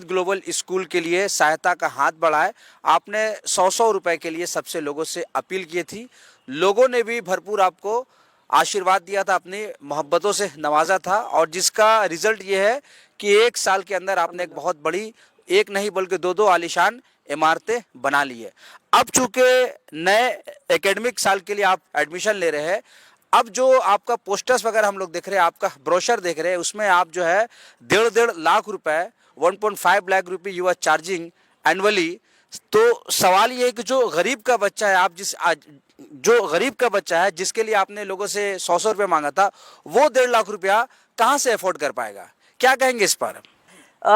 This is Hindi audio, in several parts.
ग्लोबल स्कूल के लिए सहायता का हाथ बढ़ाए। आपने 100-100 रुपए के लिए सबसे लोगों से अपील की थी। लोगों ने भी भरपूर आपको आशीर्वाद दिया था, अपनी मोहब्बतों से नवाजा था और जिसका रिजल्ट ये है कि 1 साल के अंदर आपने एक बहुत बड़ी, एक नहीं बल्कि 2-2 आलीशान इमारतें बना ली है। अब चूंकि नए एकेडमिक साल के लिए आप एडमिशन ले रहे हैं, अब जो आपका पोस्टर्स वगैरह हम लोग देख रहे हैं, आपका ब्रोशर देख रहे हैं, उसमें आप जो है 1.5 लाख रुपए, 1.5 लाख रुपए यू आर चार्जिंग एनुअली। तो सवाल ये है कि जो गरीब का बच्चा है, आप जो गरीब का बच्चा है जिसके लिए आपने लोगों से 100-100 रुपये मांगा था, वो 1.5 लाख रुपया कहाँ से अफोर्ड कर पाएगा? क्या कहेंगे इस पर?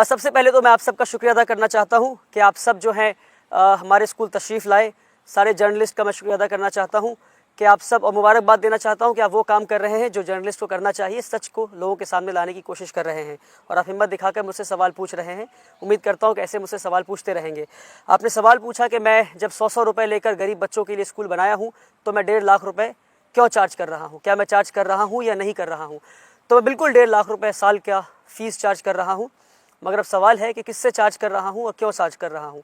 सबसे पहले तो मैं आप सबका शुक्रिया अदा करना चाहता हूं कि आप सब जो हैं हमारे स्कूल तशरीफ़ लाए। सारे जर्नलिस्ट का मैं शुक्रिया अदा करना चाहता हूं कि आप सब, और मुबारकबाद देना चाहता हूं कि आप वो काम कर रहे हैं जो जर्नलिस्ट को करना चाहिए, सच को लोगों के सामने लाने की कोशिश कर रहे हैं और आप हिम्मत दिखाकर मुझसे सवाल पूछ रहे हैं। उम्मीद करता हूं कि ऐसे मुझसे सवाल पूछते रहेंगे। आपने सवाल पूछा कि मैं जब 100-100 रुपये लेकर गरीब बच्चों के लिए स्कूल बनाया हूँ तो मैं 1.5 लाख रुपये क्यों चार्ज कर रहा हूँ, क्या मैं चार्ज कर रहा हूँ या नहीं कर रहा हूँ? तो मैं बिल्कुल 1.5 लाख रुपये साल का फ़ीस चार्ज कर रहा हूँ। मगर अब सवाल है कि किससे चार्ज कर रहा हूँ और क्यों चार्ज कर रहा हूँ।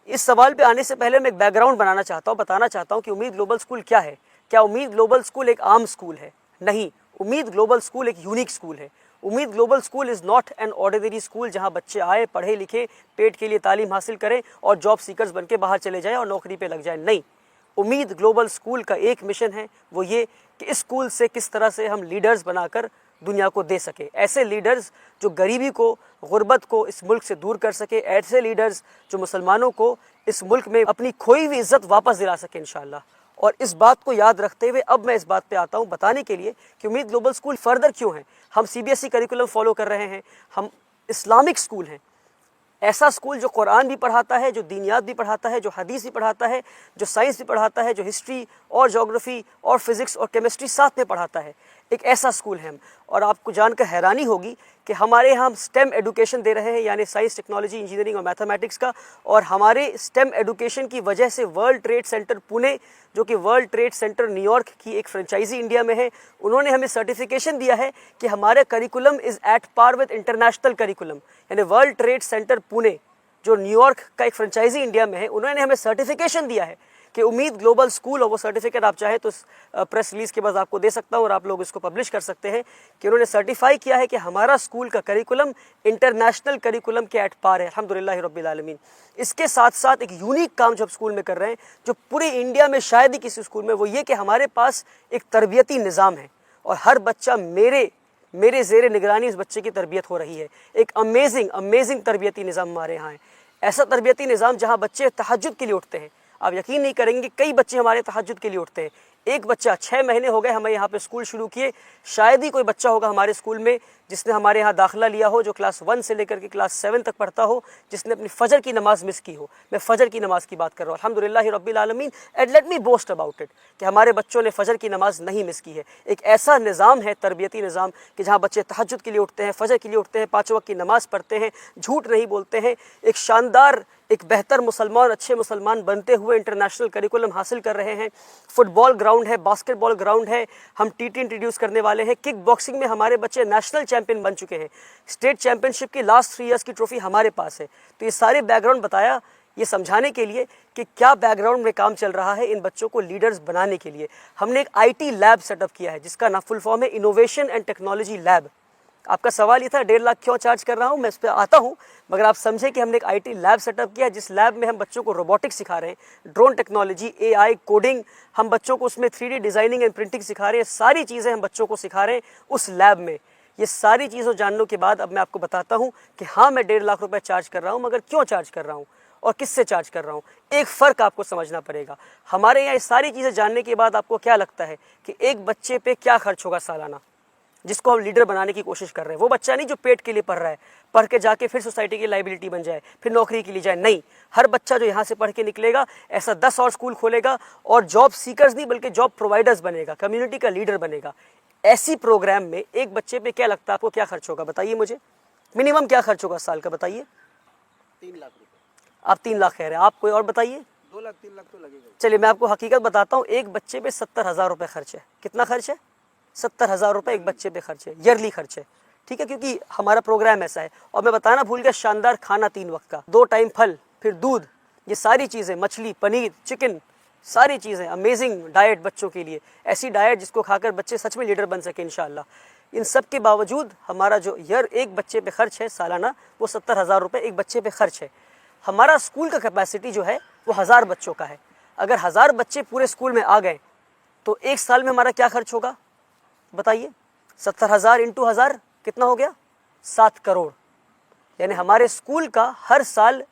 इस सवाल पे आने से पहले मैं एक बैकग्राउंड बनाना चाहता हूँ, बताना चाहता हूँ कि उम्मीद ग्लोबल स्कूल क्या है। क्या उम्मीद ग्लोबल स्कूल एक आम स्कूल है? नहीं, उम्मीद ग्लोबल स्कूल एक यूनिक स्कूल है। उम्मीद global school is not an ordinary school जहाँ बच्चे आए, पढ़े लिखे, पेट के लिए तालीम हासिल करें और जॉब सीकर्स बन के बाहर चले जाएँ और नौकरी पे लग जाए। नहीं, उम्मीद ग्लोबल स्कूल का एक मिशन है, वो ये कि इस स्कूल से किस तरह से हम लीडर्स बनाकर दुनिया को दे सके। ऐसे लीडर्स जो गरीबी को, गुर्बत को इस मुल्क से दूर कर सके। ऐसे लीडर्स जो मुसलमानों को इस मुल्क में अपनी खोई हुई इज्जत वापस दिला सके इंशाअल्लाह। और इस बात को याद रखते हुए अब मैं इस बात पे आता हूँ बताने के लिए कि उम्मीद ग्लोबल स्कूल फर्दर क्यों है। हम CBSE करिकुलम फॉलो कर रहे हैं, हम इस्लामिक स्कूल हैं। ऐसा स्कूल जो कुरान भी पढ़ाता है, जो दीनियात भी पढ़ाता है, जो हदीस भी पढ़ाता है, जो साइंस भी पढ़ाता है, जो हिस्ट्री और ज्योग्राफी और फिज़िक्स और केमिस्ट्री साथ में पढ़ाता है। एक ऐसा स्कूल है हम। और आपको जानकर हैरानी होगी कि हमारे यहाँ हम स्टेम एडुकेशन दे रहे हैं, यानी साइंस, टेक्नोलॉजी, इंजीनियरिंग और मैथमेटिक्स का। और हमारे स्टेम एडुकेशन की वजह से वर्ल्ड ट्रेड सेंटर पुणे, जो कि वर्ल्ड ट्रेड सेंटर न्यूयॉर्क की एक फ्रेंचाइजी इंडिया में है, उन्होंने हमें सर्टिफिकेशन दिया है कि हमारे curriculum is at par with international curriculum. यानी वर्ल्ड ट्रेड सेंटर पुणे, जो न्यूयॉर्क का एक फ्रेंचाइजी इंडिया में है, उन्होंने हमें सर्टिफिकेशन दिया है कि उम्मीद ग्लोबल स्कूल, और वो सर्टिफिकेट आप चाहे तो प्रेस रिलीज़ के बाद आपको दे सकता हूँ और आप लोग इसको पब्लिश कर सकते हैं कि उन्होंने सर्टिफाई किया है कि हमारा स्कूल का करिकुलम इंटरनेशनल करिकुलम के एट पार है, अल्हम्दुलिल्लाह रब्बिल आलमीन। इसके साथ साथ एक यूनिक काम जो आप स्कूल में कर रहे हैं, जो पूरी इंडिया में शायद ही किसी स्कूल में, वो ये कि हमारे पास एक तरबियती निज़ाम है और हर बच्चा मेरे ज़ेरे निगरानी इस बच्चे की तरबियत हो रही है। एक अमेजिंग तरबियती निज़ाम हमारे यहाँ है। ऐसा तरबियती निज़ाम जहाँ बच्चे तहज्जुद के लिए उठते हैं। आप यकीन नहीं करेंगे, कई बच्चे हमारे तहज्जुद के लिए उठते हैं। एक बच्चा 6 महीने हो गए हमें यहाँ पे स्कूल शुरू किए, शायद ही कोई बच्चा होगा हमारे स्कूल में जिसने हमारे यहाँ दाखिला लिया हो, जो क्लास 1 से लेकर के क्लास 7 तक पढ़ता हो, जिसने अपनी फ़जर की नमाज़ मिस की हो। मैं फ़जर की नमाज़ की बात कर रहा हूँ, अल्हम्दुलिल्लाह रब्बिल आलमीन, and let me boast about it कि हमारे बच्चों ने फ़जर की नमाज़ नहीं मिस की है। एक ऐसा निज़ाम है, तरबियती निज़ाम, कि जहाँ बच्चे तहज्जुद के लिए उठते हैं, फ़जर के लिए उठते हैं, 5 वक्त की नमाज़ पढ़ते हैं, झूठ नहीं बोलते हैं, एक शानदार, एक बेहतर मुसलमान, अच्छे मुसलमान बनते हुए इंटरनेशनल करिकुलम हासिल कर रहे हैं। फुटबॉल ग्राउंड है, बास्केटबॉल ग्राउंड है, हम TT इंट्रोड्यूस करने वाले हैं। किक बॉक्सिंग में हमारे बच्चे नेशनल चैंपियन बन चुके हैं। स्टेट चैंपियनशिप की लास्ट 3 ईयर्स की ट्रॉफी हमारे पास है। तो ये सारे बैकग्राउंड बताया ये समझाने के लिए कि क्या बैकग्राउंड में काम चल रहा है इन बच्चों को लीडर्स बनाने के लिए। हमने एक IT लैब सेटअप किया है जिसका ना फुल फॉर्म है इनोवेशन एंड टेक्नोलॉजी लैब। आपका सवाल ये था 1.5 लाख क्यों चार्ज कर रहा हूँ, मैं इस पर आता हूँ, मगर आप समझे कि हमने एक IT लैब सेटअप किया जिस लैब में हम बच्चों को रोबोटिक्स सिखा रहे हैं, ड्रोन टेक्नोलॉजी, AI, कोडिंग, हम बच्चों को उसमें 3D डिज़ाइनिंग एंड प्रिंटिंग सिखा रहे हैं। सारी चीज़ें हम बच्चों को सिखा रहे हैं उस लैब में। ये सारी चीज़ों जानने के बाद अब मैं आपको बताता हूँ कि हाँ, मैं 1.5 लाख रुपये चार्ज कर रहा हूँ, मगर क्यों चार्ज कर रहा हूँ और किससे चार्ज कर रहा हूँ। एक फ़र्क आपको समझना पड़ेगा। हमारे यहाँ ये सारी चीज़ें जानने के बाद आपको क्या लगता है कि एक बच्चे पे क्या खर्च होगा सालाना, जिसको हम लीडर बनाने की कोशिश कर रहे हैं। वो बच्चा नहीं जो पेट के लिए पढ़ रहा है, पढ़ के जाके फिर सोसाइटी की लाइबिलिटी बन जाए, फिर नौकरी के लिए जाए। नहीं, हर बच्चा जो यहाँ से पढ़ के निकलेगा ऐसा 10 और स्कूल खोलेगा और जॉब सीकर्स नहीं बल्कि जॉब प्रोवाइडर्स बनेगा, कम्युनिटी का लीडर बनेगा। ऐसी प्रोग्राम में एक बच्चे पे क्या लगता है आपको, क्या खर्च होगा बताइए मुझे? मिनिमम क्या खर्च होगा साल का बताइए? 3 लाख रुपए। आप 3 लाख कह रहे हैं, आप कोई और बताइए? 2 लाख 3 लाख तो लगेगा। चलिए मैं आपको हकीकत बताता हूँ, एक बच्चे पे 70,000 रुपये खर्च है। कितना खर्च है? 70,000 रुपये एक बच्चे पे खर्च है, ईयरली खर्च है। ठीक है, क्योंकि हमारा प्रोग्राम ऐसा है। और मैं बताना भूल गया, शानदार खाना 3 वक्त का, 2 टाइम फल, फिर दूध, ये सारी चीज़ें, मछली, पनीर, चिकन, सारी चीज़ें, अमेजिंग डाइट बच्चों के लिए, ऐसी डाइट जिसको खाकर बच्चे सच में लीडर बन सके इंशाल्लाह। इन सब के बावजूद हमारा जो एक बच्चे पे खर्च है सालाना, वो 70,000 रुपये एक बच्चे पे खर्च है। हमारा स्कूल का कैपेसिटी जो है वो 1000 बच्चों का है। अगर 1000 बच्चे पूरे स्कूल में आ गए तो एक साल में हमारा क्या खर्च होगा बताइए? 70,000 इंटू 1000 कितना हो गया? 7 करोड़। यानी हमारे स्कूल का हर साल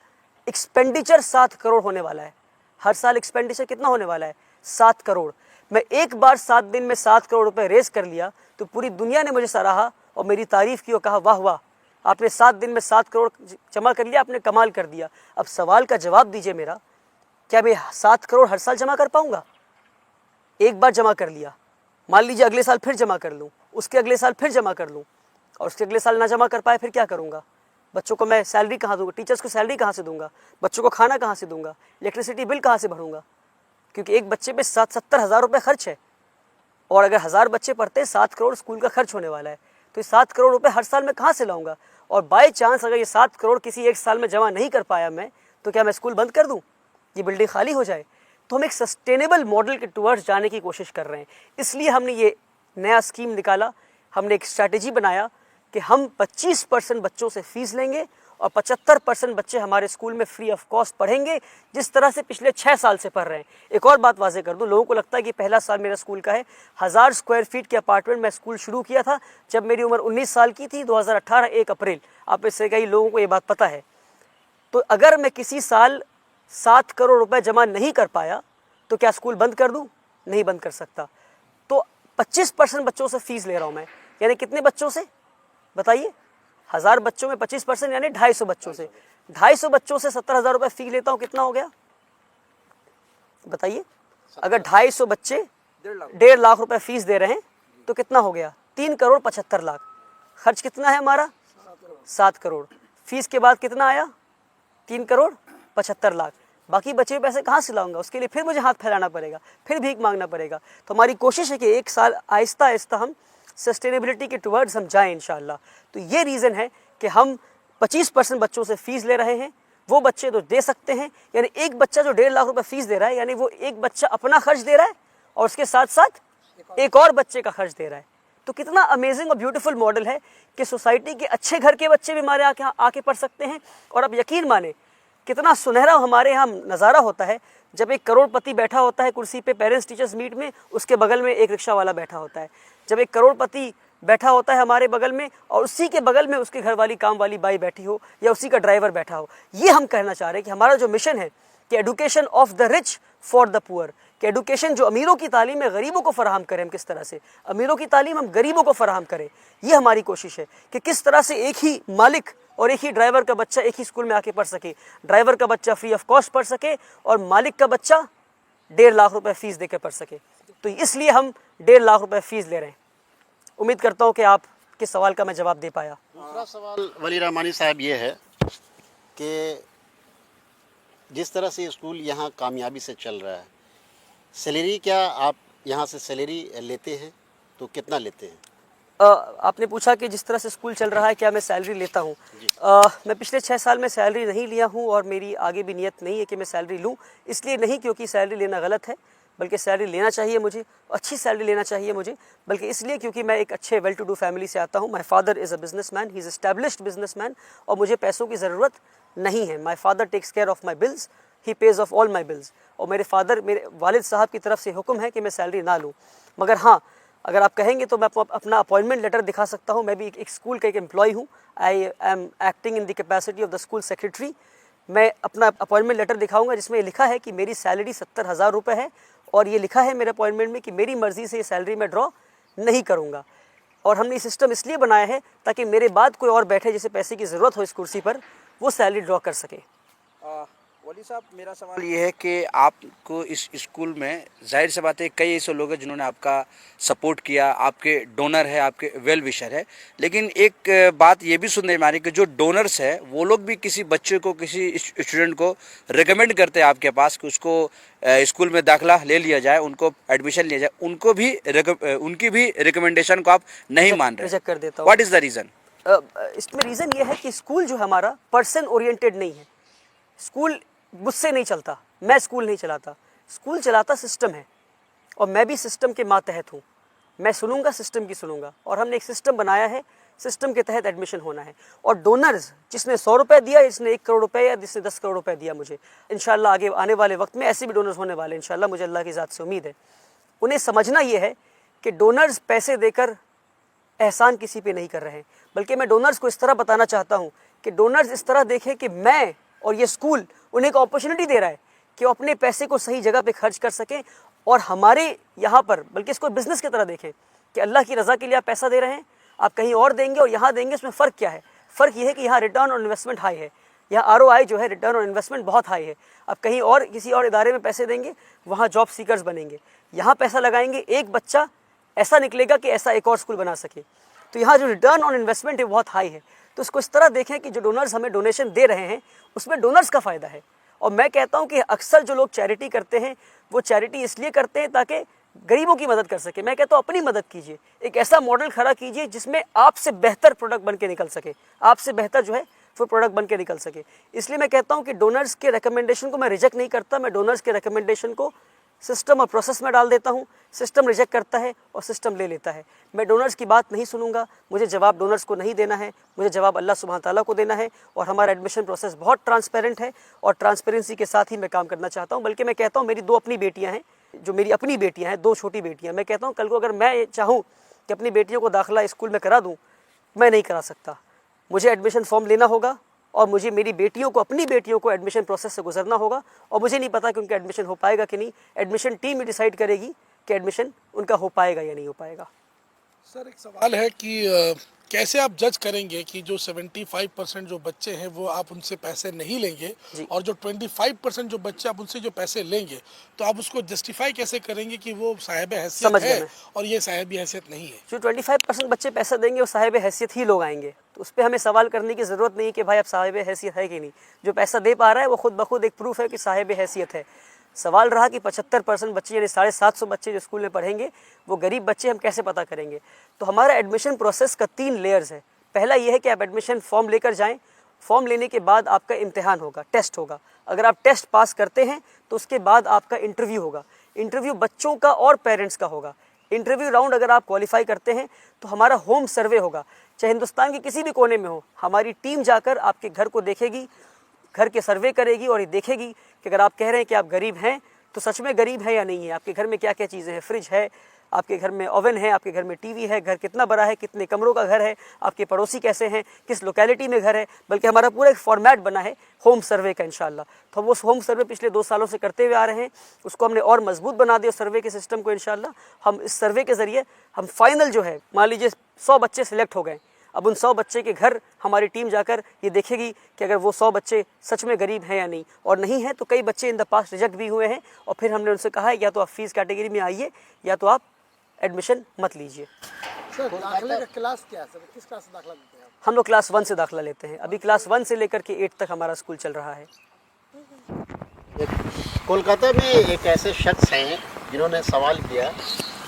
एक्सपेंडिचर 7 करोड़ होने वाला है। हर साल एक्सपेंडिचर कितना होने वाला है? 7 करोड़। मैं एक बार 7 दिन में 7 करोड़ रुपए रेज कर लिया तो पूरी दुनिया ने मुझे सराहा और मेरी तारीफ की और कहा वाह वाह, आपने 7 दिन में 7 करोड़ जमा कर लिया, आपने कमाल कर दिया। अब सवाल का जवाब दीजिए मेरा, क्या मैं 7 करोड़ हर साल जमा कर पाऊंगा? एक बार जमा कर लिया, मान लीजिए अगले साल फिर जमा कर लूँ, उसके अगले साल फिर जमा कर लूँ, और उसके अगले साल ना जमा कर पाए, फिर क्या करूँगा? बच्चों को मैं सैलरी कहाँ दूंगा? टीचर्स को सैलरी कहाँ से दूंगा? बच्चों को खाना कहाँ से दूंगा? इलेक्ट्रिसिटी बिल कहाँ से भरूंगा? क्योंकि एक बच्चे पे 70,000 रुपये खर्च है, और अगर 1000 बच्चे पढ़ते हैं 7 करोड़ स्कूल का खर्च होने वाला है। तो ये 7 करोड़ रुपए हर साल में कहाँ से लाऊंगा? और बाय चांस अगर ये 7 करोड़ किसी एक साल में जमा नहीं कर पाया मैं, तो क्या मैं स्कूल बंद कर दूँ, ये बिल्डिंग खाली हो जाए? तो हम एक सस्टेनेबल मॉडल के टुवर्ड्स जाने की कोशिश कर रहे हैं। इसलिए हमने ये नया स्कीम निकाला, हमने एक स्ट्रैटेजी बनाया कि हम 25% बच्चों से फीस लेंगे और 75% बच्चे हमारे स्कूल में फ्री ऑफ कॉस्ट पढ़ेंगे, जिस तरह से पिछले 6 साल से पढ़ रहे हैं। एक और बात वाज़ेह कर दूं, लोगों को लगता है कि पहला साल मेरा स्कूल का है। 1000 स्क्वायर फीट के अपार्टमेंट में स्कूल शुरू किया था जब मेरी उम्र 19 साल की थी, 2018 1 अप्रैल। आप में से कई लोगों को ये बात पता है। तो अगर मैं किसी साल 7 करोड़ रुपए जमा नहीं कर पाया तो क्या स्कूल बंद कर दूँ? नहीं बंद कर सकता। तो 25% बच्चों से फीस ले रहा हूँ मैं, यानी कितने बच्चों से बताइए? 1000 बच्चों में 25% यानी 250 बच्चों से। 250 बच्चों से 70,000 रुपये फी लेता हूँ, कितना हो गया बताइए? अगर 250 बच्चे 1.5 लाख रुपए फीस दे रहे हैं तो कितना हो गया? 3 करोड़ 75 लाख। खर्च कितना है हमारा? 7 करोड़। फीस के बाद कितना आया? 3 करोड़ 75 लाख। बाकी बचे पैसे कहाँ से लाऊंगा? उसके लिए फिर मुझे हाथ फैलाना पड़ेगा, फिर भीख मांगना पड़ेगा। तो हमारी कोशिश है कि एक साल आहिस्ता आहिस्ता हम सस्टेनेबिलिटी के टुवर्ड्स हम जाएं इंशाल्लाह। तो ये रीज़न है कि हम 25% बच्चों से फीस ले रहे हैं। वो बच्चे तो दे सकते हैं, यानी एक बच्चा जो 1.5 लाख रुपए फीस दे रहा है, यानी वो एक बच्चा अपना खर्च दे रहा है और उसके साथ साथ एक और बच्चे का खर्च दे रहा है। तो कितना अमेजिंग और ब्यूटीफुल मॉडल है कि सोसाइटी के अच्छे घर के बच्चे भी हमारे आके पढ़ सकते हैं। और अब यकीन माने कितना सुनहरा हमारे यहाँ नज़ारा होता है जब एक करोड़पति बैठा होता है कुर्सी पे पेरेंट्स टीचर्स मीट में, उसके बगल में एक रिक्शा वाला बैठा होता है। जब एक करोड़पति बैठा होता है हमारे बगल में और उसी के बगल में उसके घर वाली काम वाली बाई बैठी हो या उसी का ड्राइवर बैठा हो। ये हम कहना चाह रहे हैं कि हमारा जो मिशन है कि education of the rich for the poor, कि एडुकेशन जो अमीरों की तालीम है गरीबों को फराहम करें। हम किस तरह से अमीरों की तालीम हम गरीबों को फराहम करें, ये हमारी कोशिश है कि किस तरह से एक ही मालिक और एक ही ड्राइवर का बच्चा एक ही स्कूल में आके पढ़ सके। ड्राइवर का बच्चा फ्री ऑफ कॉस्ट पढ़ सके और मालिक का बच्चा 1.5 लाख रुपए फीस देकर पढ़ सके। तो इसलिए हम 1.5 लाख रुपए फीस ले रहे हैं। उम्मीद करता हूँ कि आप के सवाल का मैं जवाब दे पाया। दूसरा सवाल वली रहमानी साहब ये है कि जिस तरह से स्कूल यहाँ कामयाबी से चल रहा है, सैलरी क्या आप यहाँ से सैलरी लेते हैं? तो कितना लेते हैं? आपने पूछा कि जिस तरह से स्कूल चल रहा है क्या मैं सैलरी लेता हूँ? मैं पिछले 6 साल में सैलरी नहीं लिया हूँ और मेरी आगे भी नियत नहीं है कि मैं सैलरी लूँ। इसलिए नहीं क्योंकि सैलरी लेना गलत है, बल्कि सैलरी लेना चाहिए मुझे, अच्छी सैलरी लेना चाहिए मुझे, बल्कि इसलिए क्योंकि मैं एक अच्छे वेल टू डू फैमिली से आता हूँ। My father is a businessman, he is established businessman, और मुझे पैसों की ज़रूरत नहीं है। My father takes care of my bills, he pays of all my bills. और मेरे वालिद साहब की तरफ से हुक्म है कि मैं सैलरी ना लूँ। मगर हाँ, अगर आप कहेंगे तो मैं आपको अपना अपॉइंटमेंट लेटर दिखा सकता हूँ। मैं भी एक स्कूल का एक एम्प्लॉय हूँ। I am acting in the capacity of the school secretary. मैं अपना अपॉइंटमेंट लेटर दिखाऊंगा जिसमें लिखा है कि मेरी सैलरी 70,000 रुपये है और ये लिखा है मेरे अपॉइंटमेंट में कि मेरी मर्ज़ी से ये सैलरी मैं ड्रॉ नहीं करूँगा। और हमने ये सिस्टम इसलिए बनाया है ताकि मेरे बाद कोई और बैठे जिसे पैसे की ज़रूरत हो इस कुर्सी पर, वो सैलरी ड्रॉ कर सके। वली साहब, मेरा सवाल ये है कि आपको इस स्कूल में जाहिर सी बात है कई ऐसे लोग हैं जिन्होंने आपका सपोर्ट किया, आपके डोनर है, आपके वेल विशर है, लेकिन एक बात ये भी सुनने में आ रही है कि जो डोनर्स है वो लोग भी किसी बच्चे को, किसी स्टूडेंट को रिकमेंड करते हैं आपके पास कि उसको स्कूल में दाखिला ले लिया जाए, उनको एडमिशन लिया जाए, उनकी भी रिकमेंडेशन को आप नहीं मान रहे। रिजेक्ट कर देता हूँ। What is the reason? इसमें रीज़न ये है कि स्कूल जो हमारा पर्सन ओरिएंटेड नहीं है। स्कूल गुस्से नहीं चलता, मैं स्कूल नहीं चलाता, स्कूल चलाता सिस्टम है और मैं भी सिस्टम के मातहत हूँ। मैं सुनूंगा, सिस्टम की सुनूंगा, और हमने एक सिस्टम बनाया है, सिस्टम के तहत एडमिशन होना है। और डोनर्स, जिसने 100 रुपये दिया, जिसने 1 करोड़ रुपए या जिसने 10 करोड़ रुपए दिया, मुझे इंशाल्लाह आगे आने वाले वक्त में ऐसे भी डोनर्स होने वाले हैं इंशाल्लाह, मुझे अल्लाह की ज़ात से उम्मीद है। उन्हें समझना ये है कि डोनर्स पैसे देकर एहसान किसी पे नहीं कर रहे हैं, बल्कि मैं डोनर्स को इस तरह बताना चाहता हूँ कि डोनर्स इस तरह देखें कि मैं और ये स्कूल उन्हें एक अपॉर्चुनिटी दे रहा है कि वो अपने पैसे को सही जगह पे खर्च कर सकें, और हमारे यहाँ पर बल्कि इसको बिज़नेस की तरह देखें कि अल्लाह की रज़ा के लिए आप पैसा दे रहे हैं, आप कहीं और देंगे और यहाँ देंगे, उसमें फ़र्क क्या है? फ़र्क ये है कि यहाँ रिटर्न ऑन इन्वेस्टमेंट हाई है, यहाँ ROI जो है, रिटर्न ऑन इन्वेस्टमेंट बहुत हाई है। आप कहीं और किसी और इदारे में पैसे देंगे, वहाँ जॉब सीकर्स बनेंगे। यहाँ पैसा लगाएंगे, एक बच्चा ऐसा निकलेगा कि ऐसा एक और स्कूल बना सके। तो यहाँ जो रिटर्न ऑन इन्वेस्टमेंट है बहुत हाई है। तो इसको इस तरह देखें कि जो डोनर्स हमें डोनेशन दे रहे हैं उसमें डोनर्स का फ़ायदा है। और मैं कहता हूँ कि अक्सर जो लोग चैरिटी करते हैं वो चैरिटी इसलिए करते हैं ताकि गरीबों की मदद कर सके। मैं कहता हूँ अपनी मदद कीजिए, एक ऐसा मॉडल खड़ा कीजिए जिसमें आपसे बेहतर प्रोडक्ट बन के निकल सके, आपसे बेहतर जो है वो प्रोडक्ट बन के निकल सके। इसलिए मैं कहता हूँ कि डोनर्स के रिकमेंडेशन को मैं रिजेक्ट नहीं करता, मैं डोनर्स के रिकमेंडेशन को सिस्टम और प्रोसेस में डाल देता हूँ। सिस्टम रिजेक्ट करता है और सिस्टम ले लेता है। मैं डोनर्स की बात नहीं सुनूंगा, मुझे जवाब डोनर्स को नहीं देना है, मुझे जवाब अल्लाह सुब्हान ताला को देना है। और हमारा एडमिशन प्रोसेस बहुत ट्रांसपेरेंट है और ट्रांसपेरेंसी के साथ ही मैं काम करना चाहता हूँ। बल्कि मैं कहता हूँ मेरी 2 अपनी बेटियाँ हैं, जो मेरी अपनी बेटियाँ हैं, 2 छोटी बेटियाँ। मैं कहता हूँ कल को अगर मैं चाहूँ कि अपनी बेटियों को दाखिला स्कूल में करा दूँ, मैं नहीं करा सकता। मुझे एडमिशन फॉर्म लेना होगा और मुझे मेरी बेटियों को, अपनी बेटियों को एडमिशन प्रोसेस से गुजरना होगा। और मुझे नहीं पता कि उनका एडमिशन हो पाएगा कि नहीं, एडमिशन टीम ही डिसाइड करेगी कि एडमिशन उनका हो पाएगा या नहीं हो पाएगा। सर एक सवाल है कि कैसे आप जज करेंगे कि जो 75% जो बच्चे हैं वो आप उनसे पैसे नहीं लेंगे और जो 25% जो बच्चे आप उनसे जो पैसे लेंगे, तो आप उसको जस्टिफाई कैसे करेंगे कि वो साहिब हैसियत है और ये साहिब हैसियत नहीं है? जो 25% बच्चे पैसा देंगे वो साहिब हैसियत ही लोग आएंगे, तो उस पर हमें सवाल करने की ज़रूरत नहीं है कि भाई आप साहिब हैसियत है कि नहीं। जो पैसा दे पा रहा है वो खुद ब खुद एक प्रूफ है कि साहिब हैसियत है। सवाल रहा कि 75% बच्चे यानी 750 बच्चे जो स्कूल में पढ़ेंगे वो गरीब बच्चे, हम कैसे पता करेंगे? तो हमारा एडमिशन प्रोसेस का 3 लेयर्स है। पहला ये है कि आप एडमिशन फॉर्म लेकर जाएं, फॉर्म लेने के बाद आपका इम्तिहान होगा, टेस्ट होगा। अगर आप टेस्ट पास करते हैं तो उसके बाद आपका इंटरव्यू होगा। इंटरव्यू बच्चों का और पेरेंट्स का होगा। इंटरव्यू राउंड अगर आप क्वालिफाई करते हैं तो हमारा होम सर्वे होगा, चाहे हिंदुस्तान के किसी भी कोने में हो। हमारी टीम जाकर आपके घर को देखेगी, घर के सर्वे करेगी और ये देखेगी कि अगर आप कह रहे हैं कि आप गरीब हैं तो सच में गरीब है या नहीं है। आपके घर में क्या क्या चीज़ें हैं, फ्रिज है, आपके घर में ओवन है, आपके घर में टीवी है, घर कितना बड़ा है, कितने कमरों का घर है, आपके पड़ोसी कैसे हैं, किस लोकेलिटी में घर है। बल्कि हमारा पूरा एक फॉर्मेट बना है होम सर्वे का इंशाल्लाह। तो हम वो होम सर्वे पिछले 2 सालों से करते हुए आ रहे हैं, उसको हमने और मजबूत बना दिया सर्वे के सिस्टम को इंशाल्लाह। हम इस सर्वे के ज़रिए हम फाइनल जो है, मान लीजिए 100 बच्चे सिलेक्ट हो गए, अब उन 100 बच्चे के घर हमारी टीम जाकर ये देखेगी कि अगर वो 100 बच्चे सच में गरीब हैं या नहीं, और नहीं है तो कई बच्चे इन द पास्ट रिजेक्ट भी हुए हैं और फिर हमने उनसे कहा है या तो आप फीस कैटेगरी में आइए या तो आप एडमिशन मत लीजिए। सर दाखिले का क्लास क्या है सर, किस क्लास से दाखिला देते हैं आप? हम लोग क्लास 1 से दाखिला लेते हैं। अभी क्लास 1 से लेकर के 8 तक हमारा स्कूल चल रहा है। कोलकाता में एक ऐसे शख्स हैं जिन्होंने सवाल किया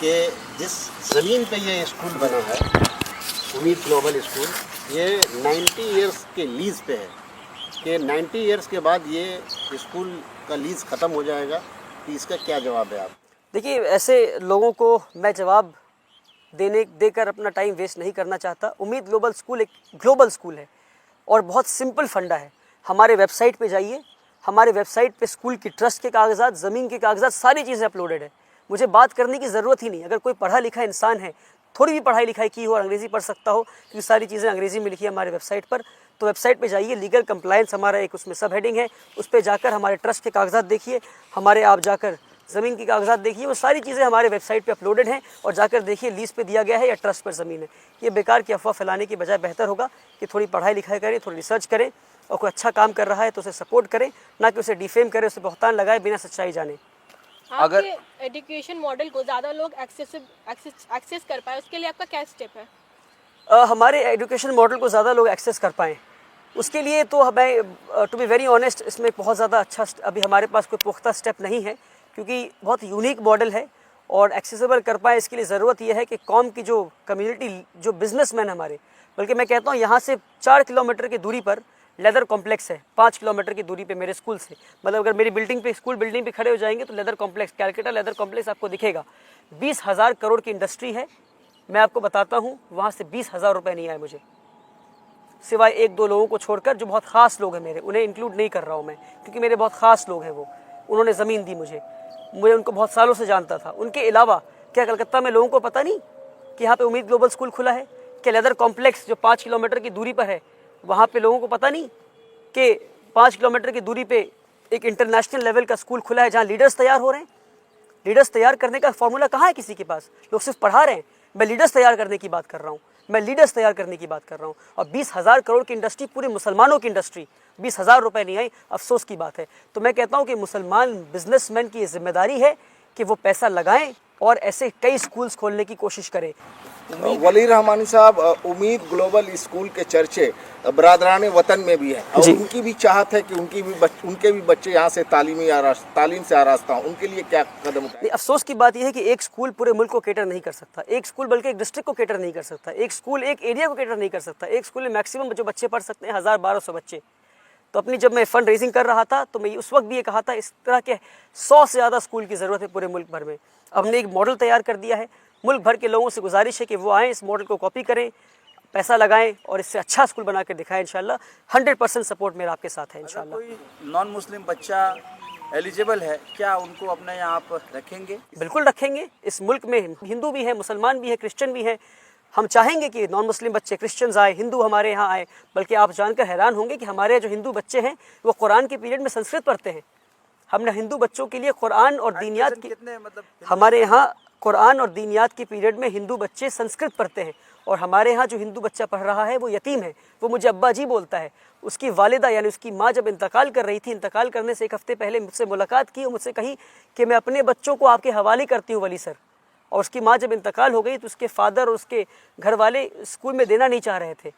कि जिस ज़मीन पे ये स्कूल बना है, उम्मीद ग्लोबल स्कूल, ये 90 इयर्स के लीज़ पे है कि 90 इयर्स के बाद ये स्कूल का लीज़ ख़त्म हो जाएगा, तो इसका क्या जवाब है आप? देखिए, ऐसे लोगों को मैं जवाब देकर अपना टाइम वेस्ट नहीं करना चाहता। उम्मीद ग्लोबल स्कूल एक ग्लोबल स्कूल है और बहुत सिंपल फंडा है। हमारे वेबसाइट पे जाइए, हमारे वेबसाइट पे स्कूल की ट्रस्ट के कागजात, ज़मीन के कागजात, सारी चीज़ें अपलोडेड है। मुझे बात करने की ज़रूरत ही नहीं। अगर कोई पढ़ा लिखा इंसान है, थोड़ी भी पढ़ाई लिखाई की हो और अंग्रेज़ी पढ़ सकता हो, क्योंकि सारी चीज़ें अंग्रेज़ी में लिखी है हमारे वेबसाइट पर, तो वेबसाइट पे जाइए, लीगल कंप्लायंस हमारा एक उसमें सब हेडिंग है, उस पर जाकर हमारे ट्रस्ट के कागजात देखिए, हमारे आप जाकर ज़मीन की कागजात देखिए, वो सारी चीज़ें हमारे वेबसाइट पे अपलोडेड हैं। और जाकर देखिए लीज़ पे दिया गया है या ट्रस्ट पर ज़मीन है। ये बेकार की अफवाह फैलाने की बजाय बेहतर होगा कि थोड़ी पढ़ाई लिखाई करें, थोड़ी रिसर्च करें, और कोई अच्छा काम कर रहा है तो उसे सपोर्ट करें, ना कि उसे डिफेम करें, उसे बहतान लगाए बिना सच्चाई जाने। अगर एजुकेशन मॉडल को ज़्यादा लोग एक्सेस कर पाए, उसके लिए आपका क्या स्टेप है? हमारे एजुकेशन मॉडल को ज़्यादा लोग एक्सेस कर पाएँ, उसके लिए तो हमें टू बी वेरी ऑनेस्ट इसमें बहुत ज़्यादा अच्छा अभी हमारे पास कोई पुख्ता स्टेप नहीं है, क्योंकि बहुत यूनिक मॉडल है और एक्सेसिबल कर पाए। इसके लिए ज़रूरत यह है कि कौम की जो कम्युनिटी, जो बिज़नेसमैन हमारे बल्कि मैं कहता हूँ यहाँ से 4 किलोमीटर की दूरी पर लेदर कॉम्प्लेक्स है, 5 किलोमीटर की दूरी पे मेरे स्कूल से, मतलब अगर मेरी बिल्डिंग पे, स्कूल बिल्डिंग पे खड़े हो जाएंगे तो leather complex, Calcutta leather complex आपको दिखेगा। 20,000 करोड़ की इंडस्ट्री है। मैं आपको बताता हूँ वहाँ से 20,000 रुपये नहीं आए मुझे, सिवाय 1-2 लोगों को छोड़कर जो बहुत ख़ास लोग हैं मेरे, उन्हें इंक्लूड नहीं कर रहा हूँ मैं, क्योंकि मेरे बहुत ख़ास लोग हैं वो, उन्होंने ज़मीन दी मुझे उनको बहुत सालों से जानता था। उनके अलावा क्या कलकत्ता में लोगों को पता नहीं कि यहाँ पे उम्मीद ग्लोबल स्कूल खुला है? क्या लेदर कॉम्प्लेक्स जो 5 किलोमीटर की दूरी पर है, वहाँ पे लोगों को पता नहीं कि 5 किलोमीटर की दूरी पे एक इंटरनेशनल लेवल का स्कूल खुला है जहाँ लीडर्स तैयार हो रहे हैं? लीडर्स तैयार करने का फॉर्मूला कहाँ है किसी के पास? लोग सिर्फ पढ़ा रहे हैं। मैं लीडर्स तैयार करने की बात कर रहा हूँ, मैं लीडर्स तैयार करने की बात कर रहा हूँ। और 20,000 करोड़ की इंडस्ट्री, पूरे मुसलमानों की इंडस्ट्री, 20,000 रुपये नहीं आई, अफसोस की बात है। तो मैं कहता हूँ कि मुसलमान बिजनेसमैन की ये जिम्मेदारी है कि वो पैसा लगाएं और ऐसे कई स्कूल्स खोलने की कोशिश करें। वली रहमानी साहब, उम्मीद ग्लोबल स्कूल के चर्चे बरादरान वतन में भी है और उनकी भी चाहत है कि उनके भी बच्चे यहाँ से तालीम से आरास्ता हों। उनके लिए क्या कदम उठाएं? अफसोस की बात यह है कि एक स्कूल पूरे मुल्क को केटर नहीं कर सकता, एक स्कूल बल्कि एक डिस्ट्रिक्ट को केटर नहीं कर सकता, एक स्कूल एक एरिया को केटर नहीं कर सकता। एक स्कूल में मैक्सिमम जो बच्चे पढ़ सकते हैं 1,000-1,200 बच्चे। तो अपनी जब मैं फंड रेजिंग कर रहा था तो मैं उस वक्त भी ये कहा था इस तरह के 100 से ज़्यादा स्कूल की ज़रूरत है पूरे मुल्क भर में। अब हमने एक मॉडल तैयार कर दिया है, मुल्क भर के लोगों से गुजारिश है कि वो आएँ, इस मॉडल को कॉपी करें, पैसा लगाएं और इससे अच्छा स्कूल बना कर दिखाएं। इंशाल्लाह 100% सपोर्ट मेरा आपके साथ है इंशाल्लाह। कोई नॉन मुस्लिम बच्चा एलिजिबल है, क्या उनको अपने यहाँ आप रखेंगे? बिल्कुल रखेंगे। इस मुल्क में हिंदू भी हैं, मुसलमान भी हैं, क्रिश्चियन भी हैं। हम चाहेंगे कि नॉन मुस्लिम बच्चे, क्रिश्चियंस आए, हिंदू हमारे यहाँ आए। बल्कि आप जानकर हैरान होंगे कि हमारे जो हिंदू बच्चे हैं वो कुरान के पीरियड में संस्कृत पढ़ते हैं। हमने हिंदू बच्चों के लिए कुरान और दीनियात की, कितने मतलब हमारे यहाँ कुरान और दीनियात के पीरियड में हिंदू बच्चे संस्कृत पढ़ते हैं। और हमारे यहाँ जो हिंदू बच्चा पढ़ रहा है वो यतीम है, वो मुझे अब्बा जी बोलता है। उसकी वालिदा यानी उसकी माँ जब इंतकाल कर रही थी, इंतकाल करने से 1 हफ्ते पहले मुझसे मुलाकात की और मुझसे कही कि मैं अपने बच्चों को आपके हवाले करती हूँ वली सर। और उसकी माँ जब इंतकाल हो गई तो उसके फादर और उसके घर वाले स्कूल में देना नहीं चाह रहे थे।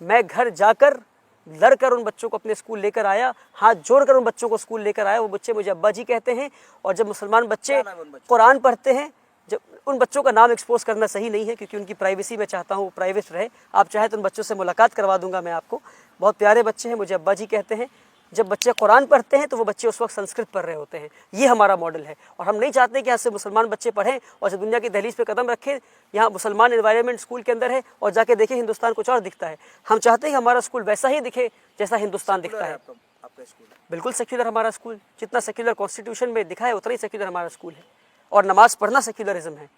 मैं घर जाकर लड़कर उन बच्चों को अपने स्कूल लेकर आया, हाथ जोड़कर उन बच्चों को स्कूल लेकर आया। वो बच्चे मुझे अब्बा जी कहते हैं। और जब मुसलमान बच्चे कुरान पढ़ते हैं, जब उन बच्चों का नाम एक्सपोज करना सही नहीं है क्योंकि उनकी प्राइवेसी मैं चाहता हूँ प्राइवेट रहे। आप चाहे तो उन बच्चों से मुलाकात करवा दूंगा मैं आपको। बहुत प्यारे बच्चे हैं, मुझे अब्बा जी कहते हैं। जब बच्चे कुरान पढ़ते हैं तो वो बच्चे उस वक्त संस्कृत पढ़ रहे होते हैं। ये हमारा मॉडल है और हम नहीं चाहते कि यहाँ से मुसलमान बच्चे पढ़ें और जब दुनिया की दहलीज पे कदम रखें, यहाँ मुसलमान एनवायरनमेंट स्कूल के अंदर है और जाके देखें हिंदुस्तान कुछ और दिखता है। हम चाहते हैं कि हमारा स्कूल वैसा ही दिखे जैसा हिंदुस्तान दिखता है। आपका स्कूल बिल्कुल सेक्युलर हमारा स्कूल, जितना सेक्युलर कॉन्स्टिट्यूशन में दिखा है उतना ही सेक्युलर हमारा स्कूल है। और नमाज पढ़ना सेक्युलरिज्म है,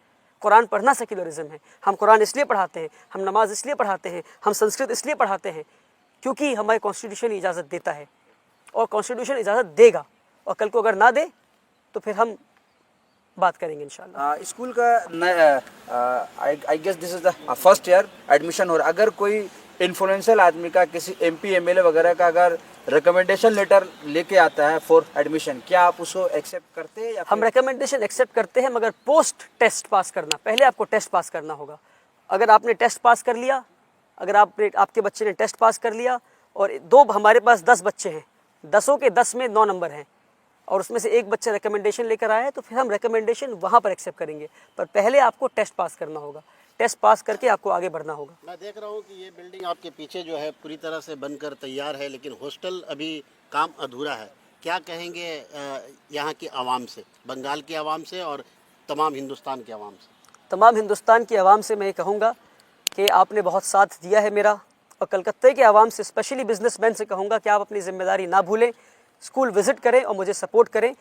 कुरान पढ़ना सेक्युलरिज्म है। हम कुरान इसलिए पढ़ाते हैं, हम नमाज इसलिए पढ़ाते हैं, हम संस्कृत इसलिए पढ़ाते हैं क्योंकि हमारे कॉन्स्टिट्यूशन इजाज़त देता है और कॉन्स्टिट्यूशन इजाज़त देगा। और कल को अगर ना दे तो फिर हम बात करेंगे इंशाल्लाह। स्कूल का I guess this is the first year admission हो रहा है। अगर कोई इन्फ्लुएंशियल आदमी का, किसी MP MLA वगैरह का अगर रिकमेंडेशन लेटर लेके आता है फॉर एडमिशन, क्या आप उसको एक्सेप्ट करते हैं? हम रिकमेंडेशन एक्सेप्ट करते हैं मगर पोस्ट टेस्ट पास करना, पहले आपको टेस्ट पास करना होगा। अगर आपने टेस्ट पास कर लिया, अगर आपके बच्चे ने टेस्ट पास कर लिया और हमारे पास 10 बच्चे हैं, 10 के 10 में 9 नंबर हैं और उसमें से एक बच्चा रिकमेंडेशन लेकर आया है तो फिर हम रिकमेंडेशन वहाँ पर एक्सेप्ट करेंगे। पर पहले आपको टेस्ट पास करना होगा, टेस्ट पास करके आपको आगे बढ़ना होगा। मैं देख रहा हूँ कि ये बिल्डिंग आपके पीछे जो है पूरी तरह से बनकर तैयार है, लेकिन हॉस्टल अभी काम अधूरा है। क्या कहेंगे यहाँ की आवाम से, बंगाल की आवाम से और तमाम हिंदुस्तान की आवाम से? तमाम हिंदुस्तान की आवाम से मैं ये कहूँगा कि आपने बहुत साथ दिया है मेरा, और कलकत्ते के आवाम से, स्पेशली बिजनेसमैन से कहूँगा कि आप अपनी ज़िम्मेदारी ना भूलें, स्कूल विज़िट करें और मुझे सपोर्ट करें।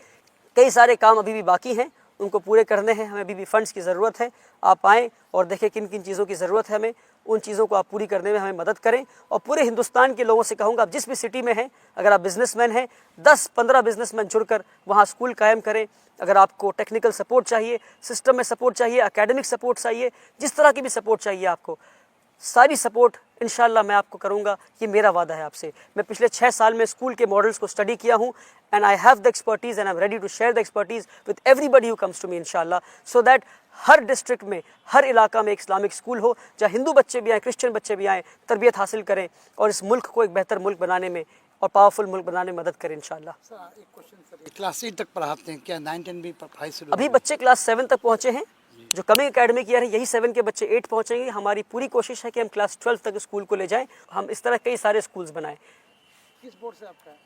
कई सारे काम अभी भी बाकी हैं, उनको पूरे करने हैं, हमें अभी भी फ़ंड्स की ज़रूरत है। आप आएँ और देखें किन किन चीज़ों की ज़रूरत है हमें, उन चीज़ों को आप पूरी करने में हमें मदद करें। और पूरे हिंदुस्तान के लोगों से कहूँगा, आप जिस भी सिटी में हैं, अगर आप बिजनेसमैन हैं, 10-15 बिजनेसमैन जुड़कर वहाँ स्कूल कायम करें। अगर आपको टेक्निकल सपोर्ट चाहिए, सिस्टम में सपोर्ट चाहिए, एकेडमिक सपोर्ट चाहिए, जिस तरह की भी सपोर्ट चाहिए आपको, सारी सपोर्ट इंशाल्लाह मैं आपको करूंगा। ये मेरा वादा है आपसे। मैं पिछले 6 साल में स्कूल के मॉडल्स को स्टडी किया हूँ and I have the expertise and I am ready to share the expertise with everybody who comes to me इंशाल्लाह, सो दैट हर डिस्ट्रिक्ट में, हर इलाका में एक इस्लामिक स्कूल हो जहाँ हिंदू बच्चे भी आएँ, क्रिश्चियन बच्चे भी आएँ, तरबियत हासिल करें और इस मुल्क को एक बेहतर मुल्क बनाने में और पावरफुल मुल्क बनाने में मदद करें इंशाल्लाह। क्लास 8 तक पढ़ाते हैं क्या? 9-10 भी पढ़ाई शुरू? अभी बच्चे क्लास 7 तक पहुँचे हैं जो कमिंग एकेडमिक ईयर है यही 7 के बच्चे 8 पहुंचेंगे। हमारी पूरी कोशिश है कि हम क्लास 12 तक स्कूल को ले जाएं। हम इस तरह कई सारे स्कूल्स बनाएं। किस बोर्ड से आपका है?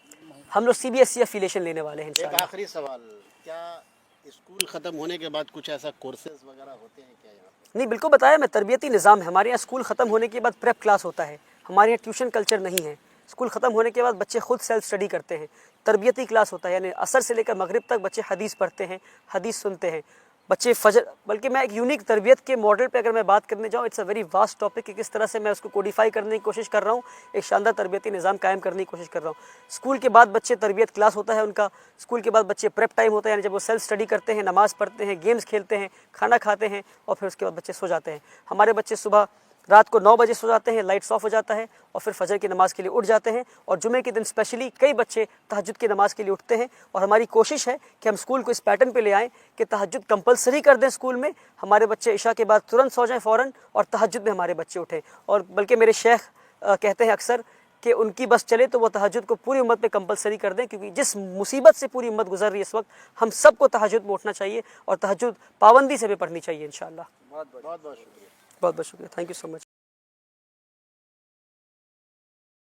हम लोग CBSE एफिलिएशन लेने वाले हैं एक इंशाल्लाह। आखिरी सवाल, क्या स्कूल ख़त्म होने के बाद कुछ ऐसा कोर्सेज वगैरह होते हैं क्या यहाँ पे? नहीं, बिल्कुल बताया मैं, तरबियती निज़ाम है हमारे यहाँ। स्कूल ख़त्म होने के बाद प्रेप क्लास होता है। हमारे यहाँ ट्यूशन कल्चर नहीं है। स्कूल ख़त्म होने के बाद बच्चे खुद सेल्फ स्टडी करते हैं। तरबियती क्लास होता है, यानी असर से लेकर मगरिब तक बच्चे हदीस पढ़ते हैं, हदीस सुनते हैं। बच्चे फजर, बल्कि मैं एक यूनिक तरबियत के मॉडल पे अगर मैं बात करने जाऊँ, it's a very vast topic कि किस तरह से मैं उसको कोडिफाई करने की कोशिश कर रहा हूँ, एक शानदार तरबियती निज़ाम कायम करने की कोशिश कर रहा हूँ। स्कूल के बाद बच्चे तरबियत क्लास होता है उनका, स्कूल के बाद बच्चे प्रेप टाइम होता है, यानी जब वो सेल्फ स्टडी करते हैं, नमाज़ पढ़ते हैं, गेम्स खेलते हैं, खाना खाते हैं और फिर उसके बाद बच्चे सो जाते हैं। हमारे बच्चे सुबह रात को 9 बजे सो जाते हैं, लाइट्स ऑफ हो जाता है और फिर फजर की नमाज़ के लिए उठ जाते हैं। और जुमे के दिन स्पेशली कई बच्चे तहज्जुद की नमाज़ के लिए उठते हैं। और हमारी कोशिश है कि हम स्कूल को इस पैटर्न पे ले आएँ कि तहज्जुद कंपलसरी कर दें स्कूल में। हमारे बच्चे इशा के बाद तुरंत सो जाएं फ़ौरन और तहज्जुद में हमारे बच्चे उठें। और बल्कि मेरे शेख कहते हैं अक्सर कि उनकी बस चले तो वो तहज्जुद को पूरी उम्मत पे कंपलसरी कर दें, क्योंकि जिस मुसीबत से पूरी उम्मत गुजर रही है इस वक्त, हम सबको तहज्जुद में उठना चाहिए और तहज्जुद पाबंदी से भी पढ़नी चाहिए इंशाअल्लाह। बहुत बहुत शुक्रिया। बहुत बहुत शुक्रिया। Thank you so much.